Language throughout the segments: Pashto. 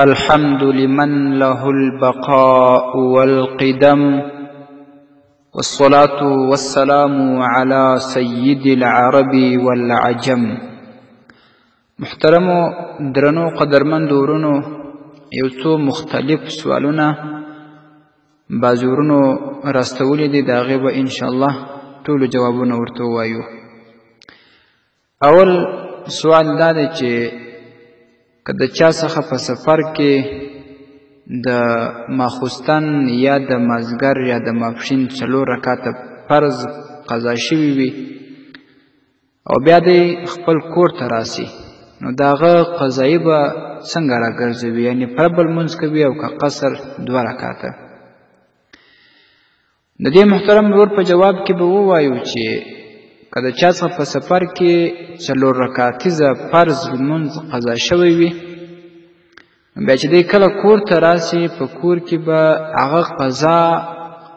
الحمد لمن له البقاء والقدم، والصلاة والسلام على سيد العرب والعجم. محترمو درنو قدرمند ورونو، یو څو مختلف سوالونه بازورونو راستولی دي، د هغې به انشاءالله ټولو جوابونه ورته ووایو. اول سوال دا دی چې که د چا څخه په سفر کې د ماخوستن یا د مازدیګر یا د ماپښین 4 رکعته فرض قضا شوي وي او بیا دی خپل کور ته راسي، نو د هغه قضایي به څنګه راګرځوي؟ یعنې فرض لمونځ کوي او که قصر 2 رکعته. د دې محترم ورور په جواب کې به ووایو چې که د چا څخه په سفر کې 4 رکعتیزه فرض لمونځ قضا شوی وي، بیا چې دی کله کور ته راسي، په کور کې به هغه قضا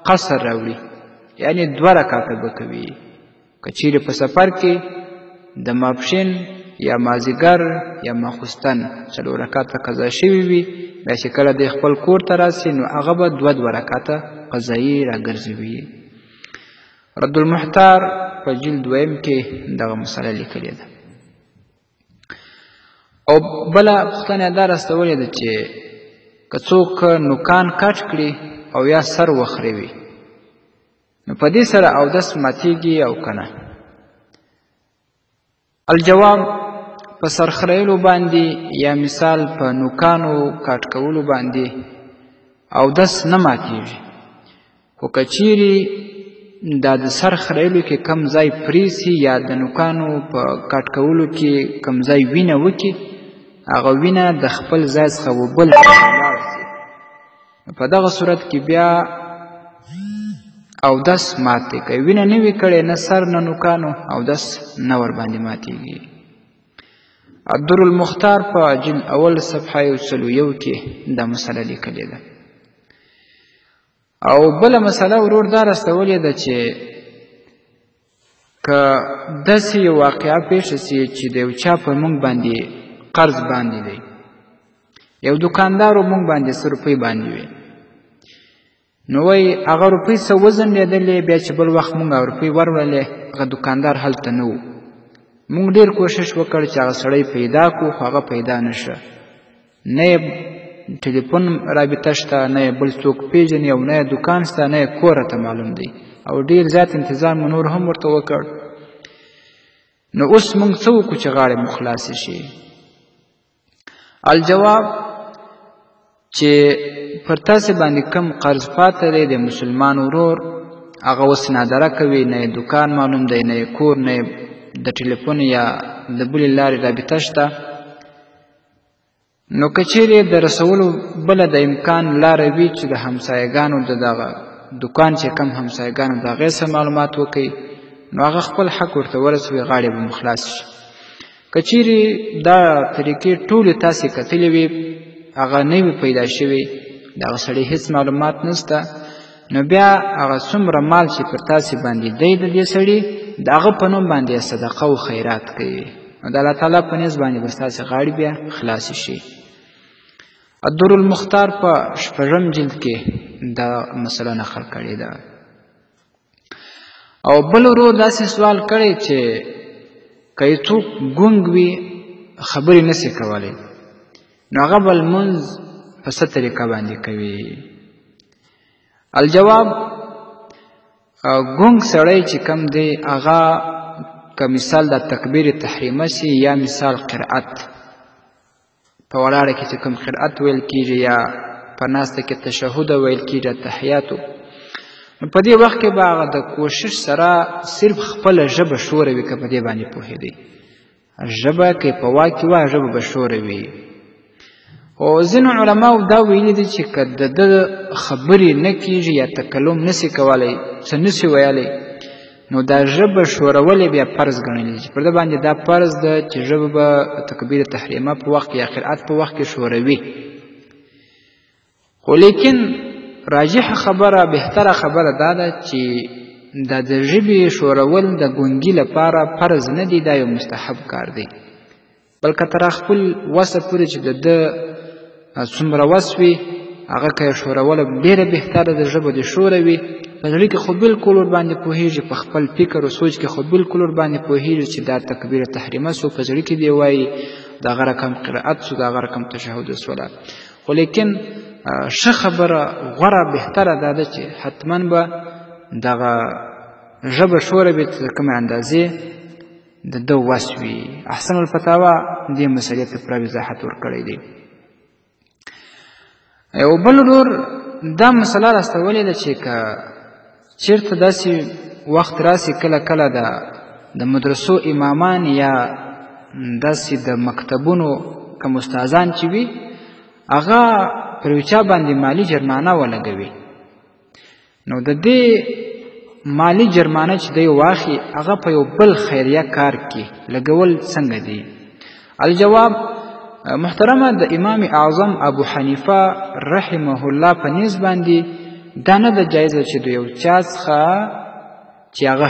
قصر راوړي، یعنې 2 رکعته به کوي. که چیرې په سفر کې د ماپښین یا مازدیګر یا ماخوستن 4 رکعته قضا شوي وي، بیا چې کله دی خپل کور ته راسي، نو هغه به 2 رکعته قضایي راګرځوي. رد المحتار په جلد 2 کې دغه مسله لیکلې ده. او بله پوښتنه دا راستولې ده چې که څوک نوکان کټ کړي او یا سر وخروي، نو په دې سره اودس ماتیږي او که نه؟ الجواب: په سر خریلو باندې یا مثال په نوکانو کټ کولو باندې اودس نه ماتیږي، خو که چیرې دا د سر خریلو کې کم ځای پریسي یا د نوکانو په کټ کولو کې کم ځای وینه وکړي، هغه وینه د خپل ځای څخه وبل لاړ شي، په دغه صورت کې بیا اودس مات دی. که وینه نه وي کړې، نه سر نه نوکانو، اودس نه ورباندې ماتېږي. الدر المختار په جلد اول صفحه 101 کې دا مسله لیکلې ده. او بله مسله ورور دا راستولې ده چې که داسې یو واقعه پیښه سي چې د یو چا په موږ باندې قرض باندې دی، یو دکاندارو موږ باندې 100 روپۍ باندې وي، نو وایي هغه روپۍ څه وځنډېدلې، بیا چې بل وخت موږ هغه روپۍ وروړلې، هغه دکاندار هلته نه و. موږ ډېر کوشش وکړ چې هغه سړی پیدا کړو، خو هغه پیدا نه شه. نه یې ټلیفون رابطه شته، نه یې بل څوک پیژني، او نه یې دکان شته، نه یې کور راته معلوم دی، او ډېر زیات انتظار مو نور هم ورته وکړ. نو اوس موږ څه وکړو چې غاړې مو خلاصې شي؟ الجواب: چې پر تاسې باندې کم قرض پاته دی د مسلمان ورور، هغه اوس نادره کوي، نه یې دکان معلوم دی، نه یې کور، نه یې د ټلیفون یا د بلې لارې رابطه شته، نو که چیرې د رسولو بله د امکان لاره وي چې د همسایګانو د دغه دکان چې کم همسایګانو د هغې څخه معلومات وکړي، نو هغه خپل حق ورته ورسوي، غاړې به مو خلاص شي. که چیرې دا طریقې ټولې تاسې کتلې وي، هغه نه وي پیدا شوي، د هغه سړي هېڅ معلومات نشته، نو بیا هغه څومره مال چې پر تاسې باندې دی د دې سړي، د هغه په نوم باندې صدقه او خیرات کوي، نو د الله تعالی په نیز باندې به ستاسې غاړې بیا خلاصې شي. الدر المختار په 6 جلد کې دا مسله نقل کړې ده. او بل ورور داسې سوال کړی چې که یې څوک ګونګ وي، خبرې نسي کولی، نو هغه به لمونځ په څه طریقه باندې کوي؟ الجواب: ګونګ سړی چې کم دی، هغه که مثال د تکبیر تحریمه سي یا مثال قرأت، په ولاړه کې چې کوم قرأت ویل کېږي یا په ناسته کې تشهد ویل کېږي، تحیاتو، نو په دې وخت کې به هغه د کوشش سره صرف خپله ژبه شوروي، که په دې باندې پوهېدی. ژبه که په واک کې وه، ژبه به شوروي. او ځینو علماو دا ویلي دي چې که د ده خبرې نه کېږي یا تکلم نسي کولی، څه نسي ویلی، نو دا ژبه شورولې بیا فرض ګڼلی چې پر ده باندې دا فرض ده چې ژبه به تکبیر تحریمه په وخت یا قرأت په وخت کې شوروي. خو لیکن راجح خبره، بهتره خبره دا ده چې دا د ژبې شورول د ګونګي لپاره فرض نه دی، دا یو مستحب کار دی، بلکې تر خپل وسه پورې چې د څومره وس وي هغه که یې ښوروله ډېره بهتره ده. ژبه دې ښوره وي، په زړه کې خو بالکل ورباندې پوهېږي، په خپل فکر او سوچ کې خو بالکل ورباندې پوهېږي چې دا تکبیر تحریمه سو، په زړه کې دې وایي د هغه رقم قرائت سو، د هغه رقم تشهد الصلات. خو لیکن ښه خبره غوره بهتره دا ده چې حتما به دغه ژبه ښوره وي تر کومې اندازې د ده وس وي. احسن الفتاوا دې مسلې ته پوره وضاحت ورکړی دی. یو بل ورور دا مسله راستولې ده چې که چېرته داسې وخت راسي کله کله د مدرسو امامان یا داسې د مکتبونو کوم استادان چې وي هغه پر یو چا باندې مالي جرمانه ولګوي، نو د دې مالی جرمانه چې دی واخلي هغه په یو بل خیریه کار کې لګول څنګه دی؟ الجواب محترمه د امام اعظم ابو حنیفه رحمه الله په نیز باندې دا نه ده جایزه چې د یو چا څخه چې هغه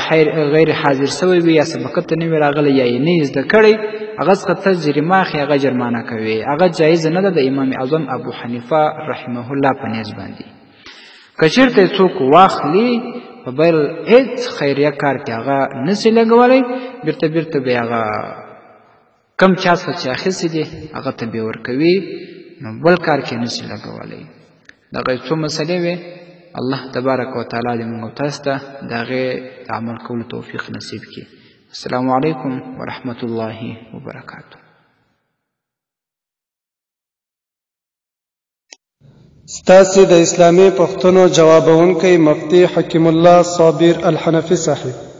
غیر حاضر سوی وي یا سبقت ته نه وي راغلی یا یې نه یې زده کړی هغه څخه ته جریمه اخلي، هغه جرمانه کوي. هغه جایزه نه ده د امام اعظم ابو حنیفه رحمه الله په نیز باندې. که چېرته څوک واخلي په بل هېڅ خیریه کار کې هغه نسي لګولی، بیرته به هغه کم چا څخه چې اخیستی دی هغه ته بیا ورکوي، نو بل کار کې نسي لګولی. دغه څو مسلې وې. الله تبارک وتعالی دې موږ تاسو ته د هغې د عمل کولو توفیق نصیب کړي. السلام علیکم ورحمة الله وبرکاته. ستاسې د اسلامي پوښتنو جوابونکی مفتي حکیم الله صابر الحنفي صاحب.